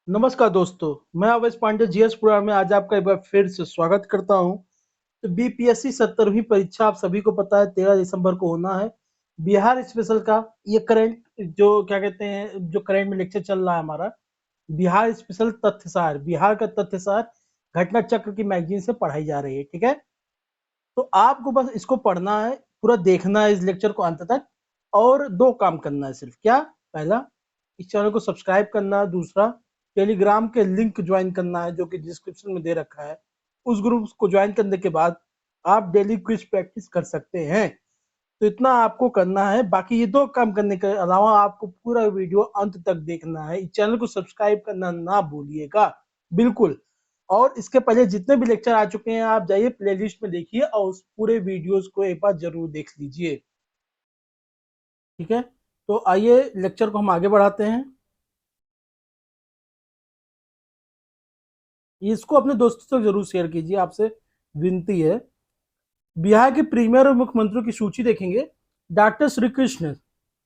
नमस्कार दोस्तों, मैं अवैस पांडे जीएस पुराण में आज आपका एक बार फिर से स्वागत करता हूं। तो बीपीएससी 17वीं परीक्षा आप सभी को पता है 13 दिसंबर को होना है। बिहार स्पेशल का ये करंट जो क्या कहते हैं जो करंट में लेक्चर चल रहा है हमारा बिहार स्पेशल तथ्यसार, बिहार का तथ्यसार घटना चक्र की मैगजीन से पढ़ाई जा रही है। ठीक है, तो आपको बस इसको पढ़ना है, पूरा देखना है इस लेक्चर को अंत तक। और दो काम करना है सिर्फ, क्या? पहला, इस चैनल को सब्सक्राइब करना है। दूसरा, टेलीग्राम के लिंक ज्वाइन करना है जो कि डिस्क्रिप्शन में दे रखा है। उस ग्रुप को ज्वाइन करने के बाद आप डेली क्विज प्रैक्टिस कर सकते हैं। तो इतना आपको करना है। बाकी ये दो काम करने के अलावा आपको पूरा वीडियो अंत तक देखना है। इस चैनल को सब्सक्राइब करना ना भूलिएगा, बिल्कुल। और इसके पहले जितने भी लेक्चर आ चुके हैं आप जाइए प्लेलिस्ट में देखिए और उस पूरे वीडियोस को एक बार जरूर देख लीजिए। ठीक है, तो आइए लेक्चर को हम आगे बढ़ाते हैं। इसको अपने दोस्तों से जरूर शेयर कीजिए, आपसे विनती है। बिहार के प्रीमियर और मुख्यमंत्रियों की सूची देखेंगे। डॉक्टर श्री कृष्ण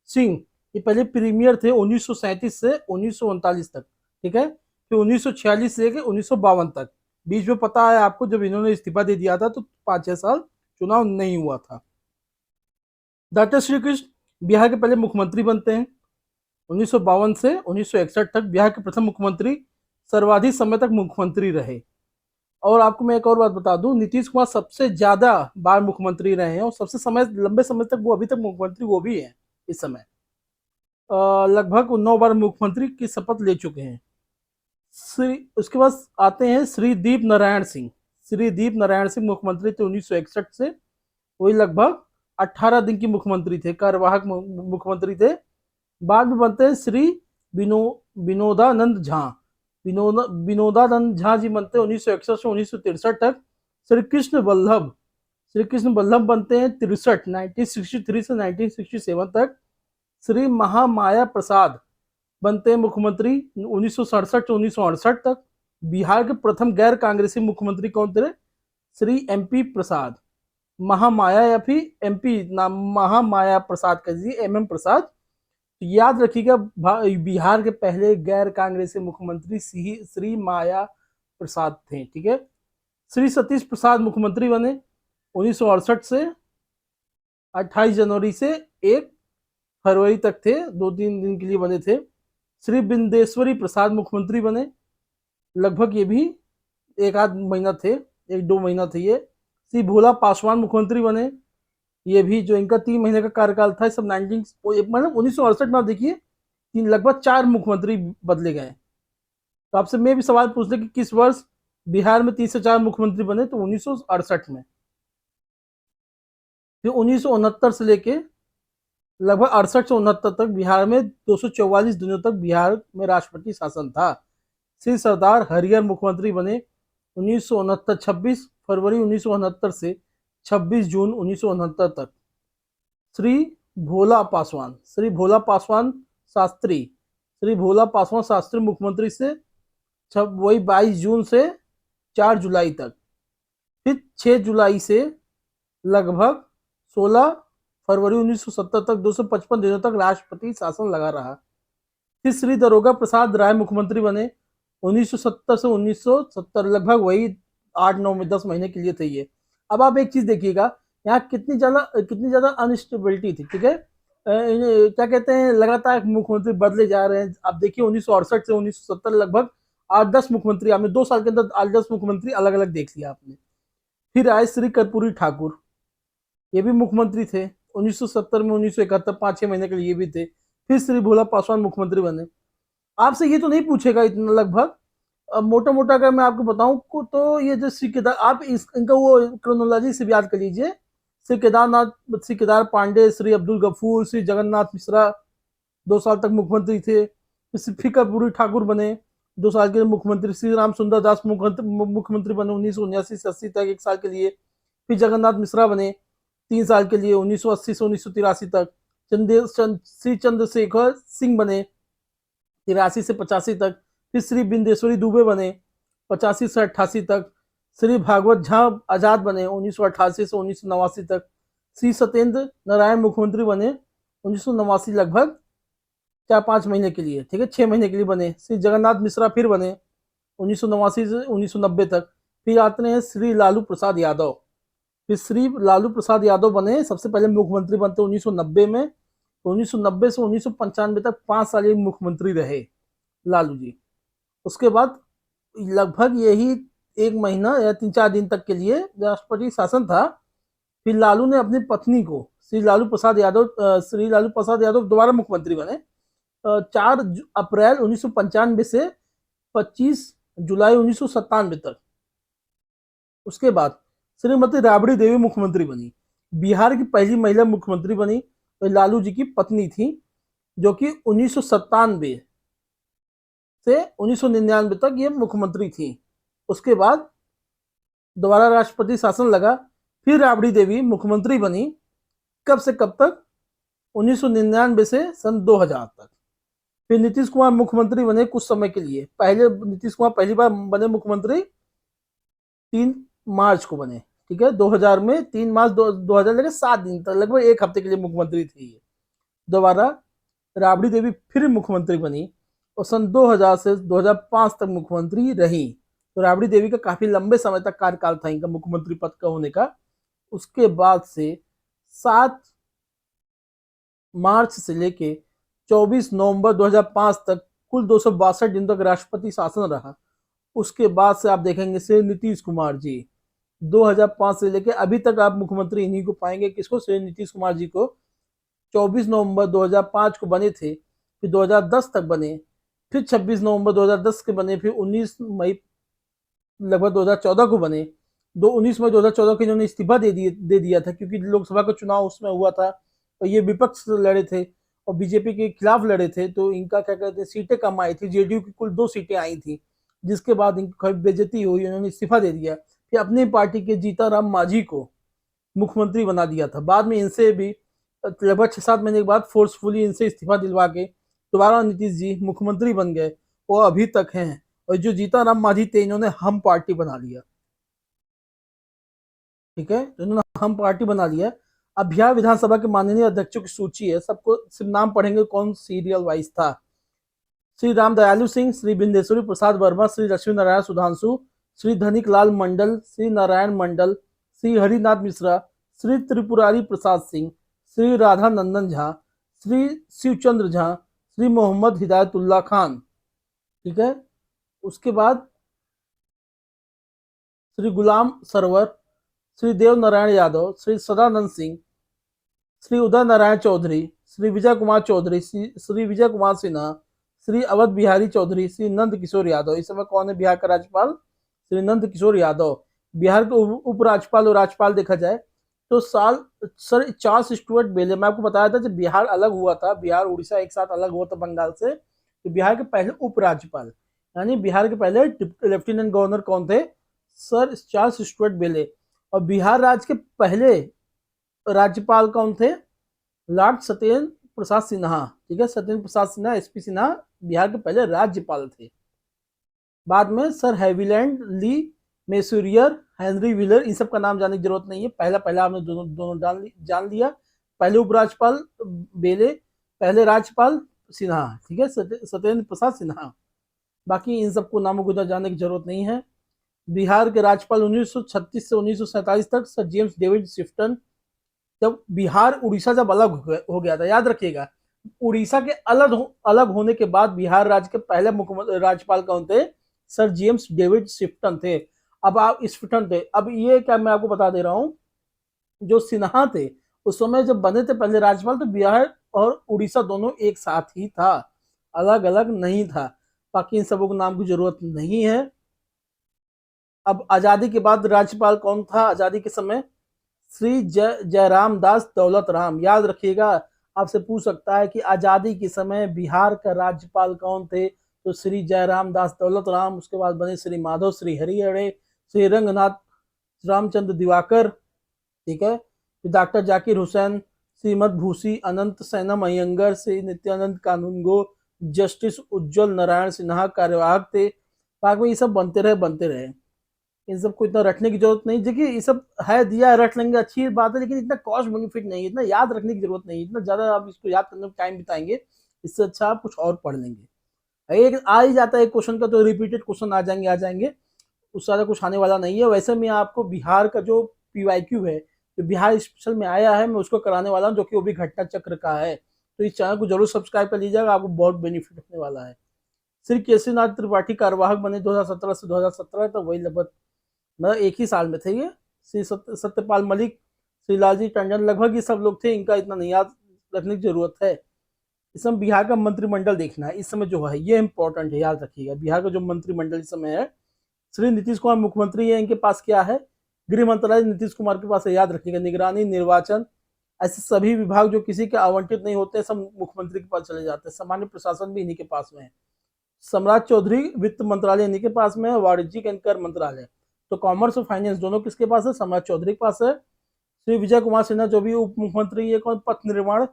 सिंह, ये पहले प्रीमियर थे 1937 से 1939 तक। ठीक है, फिर 1946 से लेकर 1952 तक। बीच में पता है आपको, जब इन्होंने इस्तीफा दे दिया था तो 5-6 साल चुनाव नहीं हुआ था। डॉक्टर श्री कृष्ण बिहार के पहले मुख्यमंत्री बनते हैं। 1952 से 1961 तक बिहार के प्रथम मुख्यमंत्री, सर्वाधिक समय तक मुख्यमंत्री रहे। और आपको मैं एक और बात बता दूं, नीतीश कुमार सबसे ज्यादा बार मुख्यमंत्री रहे हैं और सबसे समय लंबे समय तक वो अभी तक मुख्यमंत्री वो भी है इस समय। लगभग 9 बार मुख्यमंत्री की शपथ ले चुके हैं। श्री उसके बाद आते हैं श्रीदीप नारायण सिंह। श्रीदीप नारायण सिंह मुख्यमंत्री थे 1961 से। वही लगभग 18 दिन की मुख्यमंत्री थे, कार्यवाहक मुख्यमंत्री थे। बाद में बनते हैं श्री विनोदानंद झा। विनोदानंद झा जी बनते हैं 1961 से 1963 तक। श्री कृष्ण वल्लभ, श्री कृष्ण वल्लभ बनते हैं 1963 से 1967 तक। श्री महामाया प्रसाद बनते हैं मुख्यमंत्री 1967 से 1968 तक। बिहार के प्रथम गैर कांग्रेसी मुख्यमंत्री कौन थे? श्री एमपी प्रसाद। महामाया या फिर एमपी नाम, महामाया प्रसाद का जी, एमएम प्रसाद। तो याद रखिएगा, बिहार के पहले गैर कांग्रेसी मुख्यमंत्री श्री माया प्रसाद थे। ठीक है, श्री सतीश प्रसाद मुख्यमंत्री बने 1968 से 28 जनवरी से 1 फरवरी तक थे, 2-3 दिन के लिए बने थे। श्री बिंदेश्वरी प्रसाद मुख्यमंत्री बने, लगभग ये भी 1-8 महीना थे, 1-2 महीना थे ये। श्री भोला पासवान मुख्यमंत्री बने, ये भी जो इनका 3 महीने का कार्यकाल था। सब 1968 में आप देखिए लगभग 4 मुख्यमंत्री बदले गए। तो आपसे मैं भी सवाल पूछ ले कि किस वर्ष बिहार में 3 से 4 मुख्यमंत्री बने, तो 1968 में। फिर 1969 से लेके लगभग 68 से 69 तक बिहार में 244 दिनों तक बिहार में राष्ट्रपति शासन था। श्री सरदार हरिहर मुख्यमंत्री बने 1969, 26 फरवरी 1969 से 26 जून 1969 तक। श्री भोला पासवान, श्री भोला पासवान शास्त्री, श्री भोला पासवान शास्त्री मुख्यमंत्री से वही 22 जून से 4 जुलाई तक। फिर 6 जुलाई से लगभग 16 फरवरी 1970 तक 255 दिनों तक राष्ट्रपति शासन लगा रहा। फिर श्री दारोगा प्रसाद राय मुख्यमंत्री बने 1970 से 1970, लगभग वही 8-9-10 महीने के लिए थे ये। अब आप एक चीज देखिएगा, यहाँ कितनी ज्यादा अनस्टेबिलिटी थी। ठीक है, क्या कहते हैं, लगातार मुख्यमंत्री बदले जा रहे हैं। आप देखिए 1968 से 1970 लगभग 8-10 मुख्यमंत्री, आपने 2 साल के अंदर 8-10 मुख्यमंत्री अलग अलग देख लिया आपने। फिर आए श्री कर्पूरी ठाकुर, ये भी मुख्यमंत्री थे 1970 में 1971, 5-6 महीने के लिए ये भी थे। फिर श्री भोला पासवान मुख्यमंत्री बने। आपसे ये तो नहीं पूछेगा इतना, लगभग मोटा मोटा अगर मैं आपको बताऊं तो ये जो श्री केदार, आप इनका वो क्रोनोलॉजी से भी याद कर लीजिए। श्री केदारनाथ, श्री केदार पांडे, श्री अब्दुल गफूर, श्री जगन्नाथ मिश्रा 2 साल तक मुख्यमंत्री थे। श्री फिकरपुरी ठाकुर बने 2 साल के लिए मुख्यमंत्री। श्री राम सुंदर दास मुख्यमंत्री बने 1979 से 80 तक, 1 साल के लिए। फिर जगन्नाथ मिश्रा बने 3 साल के लिए 1980 से 1983 तक। श्री चंद्रशेखर सिंह बने 83 से 85 तक। फिर श्री बिंदेश्वरी दुबे बने 85 से 88 तक। श्री भागवत झा आजाद बने 1988 से 1989 तक। श्री सत्येंद्र नारायण मुख्यमंत्री बने 1989, लगभग 4-5 महीने के लिए, ठीक है, 6 महीने के लिए बने। श्री जगन्नाथ मिश्रा फिर बने 1989 से 1990 तक। फिर आते हैं श्री लालू प्रसाद यादव। फिर श्री लालू प्रसाद यादव बने, सबसे पहले मुख्यमंत्री बनते 1990 में। तो 1990 से 1995 तक 5 साल ये मुख्यमंत्री रहे लालू जी। उसके बाद लगभग यही 1 महीना या 3-4 दिन तक के लिए राष्ट्रपति शासन था। फिर लालू ने अपनी पत्नी को श्री लालू प्रसाद यादव दोबारा मुख्यमंत्री बने 4 अप्रैल 1995 से 25 जुलाई 1997 तक। उसके बाद श्रीमती राबड़ी देवी मुख्यमंत्री बनी, बिहार की पहली महिला मुख्यमंत्री बनी। तो लालू जी की पत्नी थी, जो कि 1997 से 1999 तक ये मुख्यमंत्री थी। उसके बाद दोबारा राष्ट्रपति शासन लगा, फिर राबड़ी देवी मुख्यमंत्री बनी। कब से कब तक? 1999 से सन 2000 तक। फिर नीतीश कुमार मुख्यमंत्री बने कुछ समय के लिए। पहले नीतीश कुमार पहली बार बने मुख्यमंत्री 3 मार्च को बने, ठीक है, 2000 में 3 मार्च 2000 लेकर 7 दिन तक, लगभग 1 हफ्ते के लिए मुख्यमंत्री थी। दोबारा राबड़ी देवी फिर मुख्यमंत्री बनी और सन 2000 से 2005 तक मुख्यमंत्री रही। तो राबड़ी देवी का काफी लंबे समय तक कार्यकाल था इनका मुख्यमंत्री पद का होने का। उसके बाद से 7 मार्च से लेके 24 नवंबर 2005 तक कुल 262 दिन तक राष्ट्रपति शासन रहा। उसके बाद से आप देखेंगे श्री नीतीश कुमार जी 2005 से लेके अभी तक आप मुख्यमंत्री इन्हीं को पाएंगे। किसको? श्री नीतीश कुमार जी को। 24 नवंबर 2005 को बने थे, फिर 2010 तक बने, फिर 26 नवंबर 2010 के बने, फिर 19 मई लगभग 2014 को बने। 19 मई 2014 को इन्होंने इस्तीफा दे दिया था, क्योंकि लोकसभा का चुनाव उसमें हुआ था और ये विपक्ष लड़े थे और बीजेपी के खिलाफ लड़े थे। तो इनका क्या कहते हैं, सीटें कम आई थी, जेडीयू की कुल 2 सीटें आई थी, जिसके बाद इनकी बेइज्जती हुई, उन्होंने इस्तीफा दे दिया। फिर अपनी पार्टी के जीताराम मांझी को मुख्यमंत्री बना दिया था। बाद में इनसे भी लगभग 6-7 महीने के बाद फोर्सफुली इनसे इस्तीफा दिलवा के दोबारा नीतीश जी मुख्यमंत्री बन गए, वो अभी तक हैं। और जो जीताराम मांझी थे, इन्होंने हम पार्टी बना लिया, ठीक है, तो इन्होंने हम पार्टी बना लिया। अब बिहार विधानसभा के माननीय अध्यक्षों की सूची है, सबको सिर्फ नाम पढ़ेंगे कौन सीरियल वाइज था। श्री राम दयालु सिंह, श्री बिंदेश्वरी प्रसाद वर्मा, श्री लक्ष्मी नारायण सुधांशु, श्री धनिक लाल मंडल, श्री नारायण मंडल, श्री हरिनाथ मिश्रा, श्री त्रिपुरारी प्रसाद सिंह, श्री राधा नंदन झा, श्री शिवचंद्र झा, श्री मोहम्मद हिदायतुल्लाह खान, ठीक है। उसके बाद श्री गुलाम सरवर, श्री देव नारायण यादव, श्री सदानंद सिंह, श्री उदय नारायण चौधरी, श्री विजय कुमार चौधरी, श्री विजय कुमार सिन्हा, श्री अवध बिहारी चौधरी, श्री नंद किशोर यादव। इस समय कौन है बिहार का राज्यपाल? श्री नंद किशोर यादव। बिहार के उपराज्यपाल और राज्यपाल देखा जाए तो सर चार्ल्स स्टुअर्ट बेले। मैं आपको बताया था जब बिहार अलग हुआ था, बिहार उड़ीसा एक साथ अलग हुआ था बंगाल से, तो बिहार के पहले उपराज्यपाल यानी बिहार के पहले लेफ्टिनेंट गवर्नर कौन थे? सर चार्ल्स स्टुअर्ट बेले। और बिहार राज्य के पहले राज्यपाल कौन थे? लॉर्ड सत्येंद्र प्रसाद सिन्हा, ठीक है, सत्येंद्र प्रसाद सिन्हा, एसपी सिन्हा बिहार के पहले राज्यपाल थे। बाद में सर हैविलैंड ली मेसूरियर, हेनरी व्हीलर, इन सब का नाम जानने की जरूरत नहीं है, पहला आपने दोनों जान लिया। पहले उपराज्यपाल बेले, पहले राज्यपाल सिन्हा, ठीक है, सत्येंद्र प्रसाद सिन्हा। बाकी इन सबको नामों को जानने की जरूरत नहीं है। बिहार के राज्यपाल 1936 से 1947 तक सर जेम्स डेविड शिफ्टन। जब बिहार उड़ीसा जब अलग हो गया था, याद रखिएगा, उड़ीसा के अलग होने के बाद बिहार राज्य के पहले मुख्यमंत्री राज्यपाल कौन थे? सर जेम्स डेविड शिफ्टन थे। अब आप शिफ्टन थे, अब ये क्या मैं आपको बता दे रहा हूं, जो सिन्हा थे उस समय जब बने थे पहले राज्यपाल, तो बिहार और उड़ीसा दोनों एक साथ ही था, अलग अलग नहीं था। बाकी इन सबों को नाम की जरूरत नहीं है। अब आजादी के बाद राज्यपाल कौन था आजादी के समय? श्री जयराम दास दौलत राम। याद रखिएगा, आपसे पूछ सकता है कि आजादी के समय बिहार का राज्यपाल कौन थे? तो श्री जयराम दास दौलत राम। उसके बाद बने श्री माधव श्री हरिहरे, श्री रंगनाथ रामचंद्र दिवाकर, ठीक है, डॉक्टर जाकिर हुसैन, श्रीमद भूसी अनंत सैनम अयंगर, श्री नित्यानंद कानूनगो, जस्टिस उज्जवल नारायण सिन्हा कार्यवाहक थे। बाकी ये सब बनते रहे। इन सब को इतना रटने की जरूरत नहीं। देखिए ये सब है, दिया रट लेंगे, अच्छी बात है, लेकिन इतना कॉस्ट बेनिफिट नहीं, इतना याद रखने की जरूरत नहीं, इतना ज्यादा आप इसको याद करने में टाइम बिताएंगे इससे अच्छा आप कुछ और पढ़ लेंगे। एक आ ही जाता है एक क्वेश्चन का, तो रिपीटेड क्वेश्चन आ जाएंगे, उससे ज़्यादा कुछ आने वाला नहीं है। वैसे मैं आपको बिहार का जो पीवाईक्यू है, जो बिहार स्पेशल में आया है, मैं उसको कराने वाला हूँ, जो कि वो भी घटना चक्र का है। तो इस चैनल को जरूर सब्सक्राइब कर लीजिएगा, आपको बहुत बेनिफिट होने वाला है। श्री केसरीनाथ त्रिपाठी कार्यवाहक बने 2017 से 2017, तो वही लगभग मतलब एक ही साल में थे ये। श्री सत्यपाल मलिक, श्री लालजी टंडन, लगभग ये सब लोग थे, इनका इतना नहीं याद रखने की जरूरत है। इस समय बिहार का मंत्रिमंडल देखना है, इस समय जो है ये इंपॉर्टेंट है, याद रखिएगा। बिहार का जो मंत्रिमंडल इस समय है, श्री नीतीश कुमार मुख्यमंत्री है, इनके पास क्या है, गृह मंत्रालय नीतीश कुमार के पास है, याद रखिएगा। निगरानी, निर्वाचन, ऐसे सभी विभाग जो किसी के आवंटित नहीं होते, सब मुख्यमंत्री के पास चले जाते हैं। सामान्य प्रशासन भी इन्हीं के पास में है। सम्राट चौधरी वित्त मंत्रालय इन्हीं के पास में है। वाणिज्यिक एवं कर मंत्रालय, तो कॉमर्स और फाइनेंस दोनों किसके पास है, सम्राट चौधरी के पास है। श्री विजय कुमार सिन्हा जो भी उप मुख्यमंत्री है, कौन, पथ निर्माण,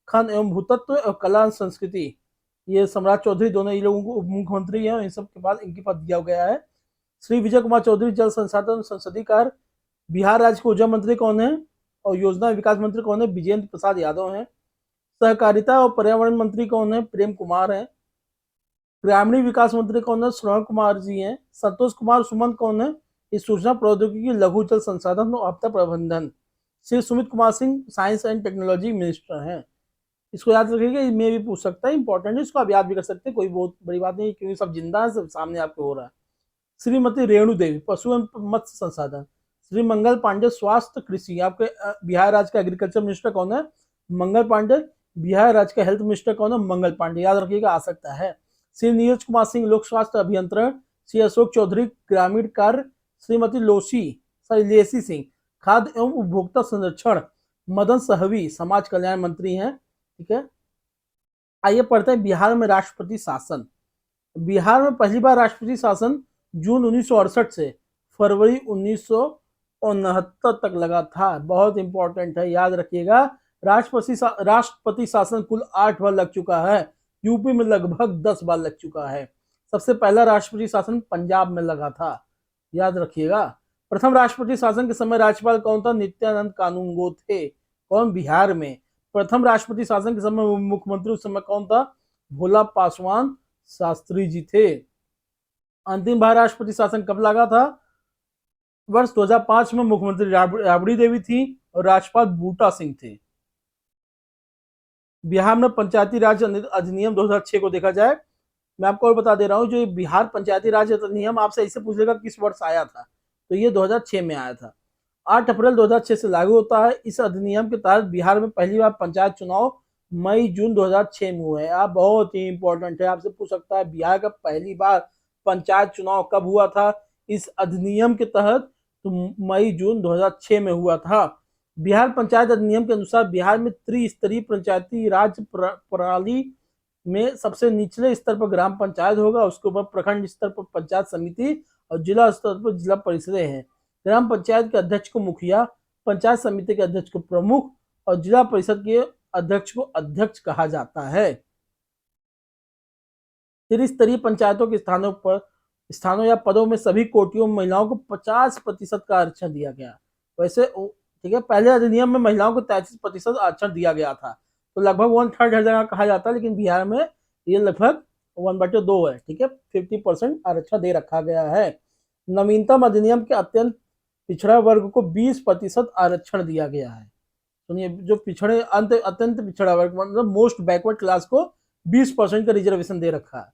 खन एवं भूतत्व और कला संस्कृति, ये सम्राट चौधरी दोनों ये लोगों को उप मुख्यमंत्री है, इन सब के बाद इनके पास दिया गया है। श्री विजय कुमार चौधरी जल संसाधन संसदीय कार्य, बिहार राज्य के ऊर्जा मंत्री कौन है और योजना विकास मंत्री कौन है, विजेंद्र प्रसाद यादव है। सहकारिता और पर्यावरण मंत्री कौन है, प्रेम कुमार है। ग्रामीण विकास मंत्री कौन है, श्रवण कुमार जी हैं। संतोष कुमार सुमंत कौन है, इस सूचना प्रौद्योगिकी, लघु जल संसाधन और आपदा प्रबंधन। Shri Sumit Kumar Singh science and technology minister हैं। इसको याद रखिएगा, इसमें भी पूछ सकता है, इंपॉर्टेंट है, इसको आप याद भी कर सकते हैं, कोई बहुत बड़ी बात नहीं, क्योंकि सब जिंदा है, सब सामने आपको हो रहा है। श्रीमती रेणु देवी पशु एवं मत्स्य संसाधन। श्री मंगल पांडे स्वास्थ्य कृषि, आपके बिहार राज्य का एग्रीकल्चर मिनिस्टर कौन है, मंगल पांडे। बिहार राज्य का हेल्थ मिनिस्टर कौन है, मंगल पांडे, याद रखिएगा, आ सकता है। श्री नीरज कुमार सिंह लोक स्वास्थ्य अभियंत्रण। श्री अशोक चौधरी ग्रामीण कार्य। श्रीमती लेसी सिंह खाद्य एवं उपभोक्ता संरक्षण। मदन सहवी समाज कल्याण मंत्री हैं। ठीक है, आइए पढ़ते हैं बिहार में राष्ट्रपति शासन। बिहार में पहली बार राष्ट्रपति शासन जून 1968 से फरवरी 1969 तक लगा था। बहुत इंपॉर्टेंट है, याद रखिएगा। राष्ट्रपति शासन कुल 8 बार लग चुका है, यूपी में लगभग 10 बार लग चुका है। सबसे पहला राष्ट्रपति शासन पंजाब में लगा था, याद रखिएगा। प्रथम राष्ट्रपति शासन के समय राज्यपाल कौन था, नित्यानंद कानूनगो थे। कौन, बिहार में। प्रथम राष्ट्रपति शासन के समय मुख्यमंत्री उस समय कौन था, भोला पासवान शास्त्री जी थे। अंतिम बार राष्ट्रपति शासन कब लगा था, वर्ष 2005 में। मुख्यमंत्री राबड़ी देवी थी और राज्यपाल बूटा सिंह थे। बिहार में पंचायती राज अधिनियम 2006 को देखा जाए, मैं आपको और बता दे रहा हूँ, जो बिहार पंचायती राज अधिनियम आपसे ऐसे पूछेगा किस वर्ष आया था, तो ये 2006 में आया था। 8 अप्रैल 2006 से लागू होता है। इस अधिनियम के तहत बिहार में पहली बार पंचायत चुनाव मई जून 2006 में हुए। आप बहुत ही इंपॉर्टेंट है, आपसे पूछ सकता है बिहार का पहली बार पंचायत चुनाव कब हुआ था, इस अधिनियम के तहत, तो मई जून 2006 में हुआ था। बिहार पंचायत अधिनियम के अनुसार बिहार में त्रिस्तरीय पंचायती राज प्रणाली में सबसे निचले स्तर पर ग्राम पंचायत होगा, उसके ऊपर प्रखंड स्तर पर पंचायत समिति और जिला स्तर पर जिला परिषदें हैं। ग्राम पंचायत के अध्यक्ष को मुखिया, पंचायत समिति के अध्यक्ष को प्रमुख और जिला परिषद के अध्यक्ष को अध्यक्ष कहा जाता है। त्रिस्तरीय पंचायतों के स्थानों या पदों में सभी कोटियों में महिलाओं को 50% का आरक्षण दिया गया। वैसे ठीक है, पहले अधिनियम में महिलाओं को 33% आरक्षण दिया गया था, तो लगभग 1/3 हर जगह कहा जाता है, लेकिन बिहार में ये लगभग 1/2 है। ठीक है, 50% आरक्षण दे रखा गया है। नवीनतम अधिनियम के अत्यंत पिछड़ा वर्ग को 20% आरक्षण दिया गया है। सुनिए, जो पिछड़े अत्यंत पिछड़ा वर्ग मतलब मोस्ट बैकवर्ड क्लास को 20% का रिजर्वेशन दे रखा है।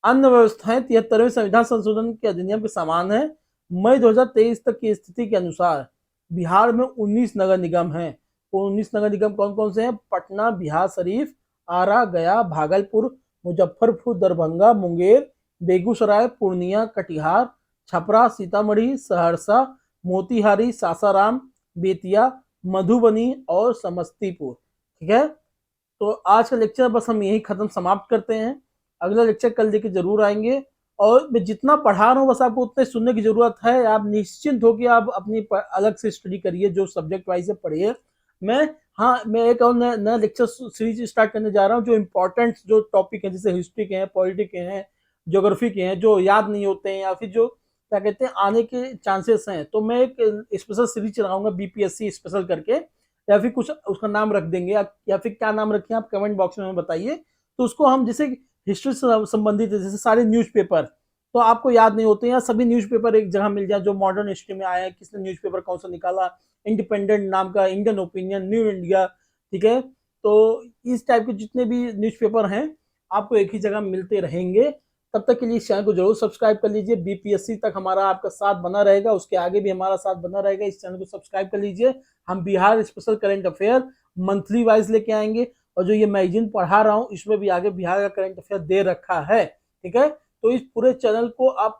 अन्य व्यवस्थाएं 73वें संविधान संशोधन के अधिनियम के समान है। मई 2023 तक की स्थिति के अनुसार बिहार में 19 नगर निगम हैं। तो 19 नगर निगम कौन कौन से हैं, पटना, बिहार शरीफ, आरा, गया, भागलपुर, मुजफ्फरपुर, दरभंगा, मुंगेर, बेगूसराय, पूर्णिया, कटिहार, छपरा, सीतामढ़ी, सहरसा, मोतिहारी, सासाराम, बेतिया, मधुबनी और समस्तीपुर। ठीक है, तो आज का लेक्चर बस हम यही खत्म समाप्त करते हैं। अगला लेक्चर कल लेके जरूर आएंगे, और मैं जितना पढ़ा रहा हूँ बस आपको उतने सुनने की जरूरत है। आप निश्चिंत हो कि आप अपनी अलग से स्टडी करिए, जो सब्जेक्ट वाइज से पढ़िए। मैं एक और नया लेक्चर सीरीज स्टार्ट करने जा रहा हूँ, जो इंपॉर्टेंट जो टॉपिक है, जैसे हिस्ट्री के हैं, पॉलिटिक्स के हैं, ज्योग्राफी के हैं, जो याद नहीं होते हैं या फिर जो क्या कहते हैं आने के चांसेस हैं, तो मैं एक स्पेशल सीरीज चलाऊंगा बीपीएससी स्पेशल करके, या फिर कुछ उसका नाम रख देंगे, या फिर क्या नाम रखें आप कमेंट बॉक्स में बताइए। तो उसको हम जैसे हिस्ट्री से संबंधित है, जैसे सारे न्यूज़पेपर तो आपको याद नहीं होते हैं, सभी न्यूज़पेपर एक जगह मिल जाए जो मॉडर्न हिस्ट्री में आया है, किसने न्यूज़पेपर कौन सा निकाला, इंडिपेंडेंट नाम का, इंडियन ओपिनियन, न्यू इंडिया, ठीक है। तो इस टाइप के जितने भी न्यूज़पेपर हैं आपको एक ही जगह मिलते रहेंगे। तब तक के लिए इस चैनल को जरूर सब्सक्राइब कर लीजिए। बीपीएससी तक हमारा आपका साथ बना रहेगा, उसके आगे भी हमारा साथ बना रहेगा। इस चैनल को सब्सक्राइब कर लीजिए। हम Bihar special current affair monthly wise लेके आएंगे, और जो ये मैगजीन पढ़ा रहा हूँ इसमें भी आगे बिहार का करंट अफेयर दे रखा है, ठीक है। तो इस पूरे चैनल को आप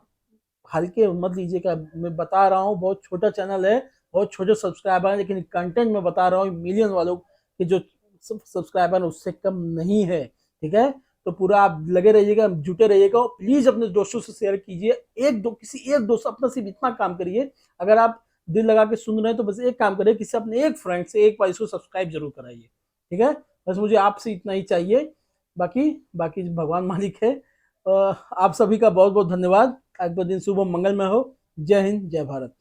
हल्के मत लीजिएगा, मैं बता रहा हूँ बहुत छोटा चैनल है, बहुत छोटे सब्सक्राइबर है, लेकिन कंटेंट में बता रहा हूँ मिलियन वालों के जो सब्सक्राइबर है उससे कम नहीं है, ठीक है। तो पूरा आप लगे रहिएगा, जुटे रहिएगा, प्लीज अपने दोस्तों से शेयर कीजिए। किसी एक दोस्त अपना सिर्फ इतना काम करिए, अगर आप दिल लगा के सुन रहे हैं तो बस एक काम करिए, किसी अपने एक फ्रेंड से एक बार इसको सब्सक्राइब जरूर कराइए, ठीक है। बस मुझे आपसे इतना ही चाहिए, बाकी बाकी भगवान मालिक है। आप सभी का बहुत बहुत धन्यवाद। आज का दिन शुभ मंगलमय हो। जय हिंद, जय भारत।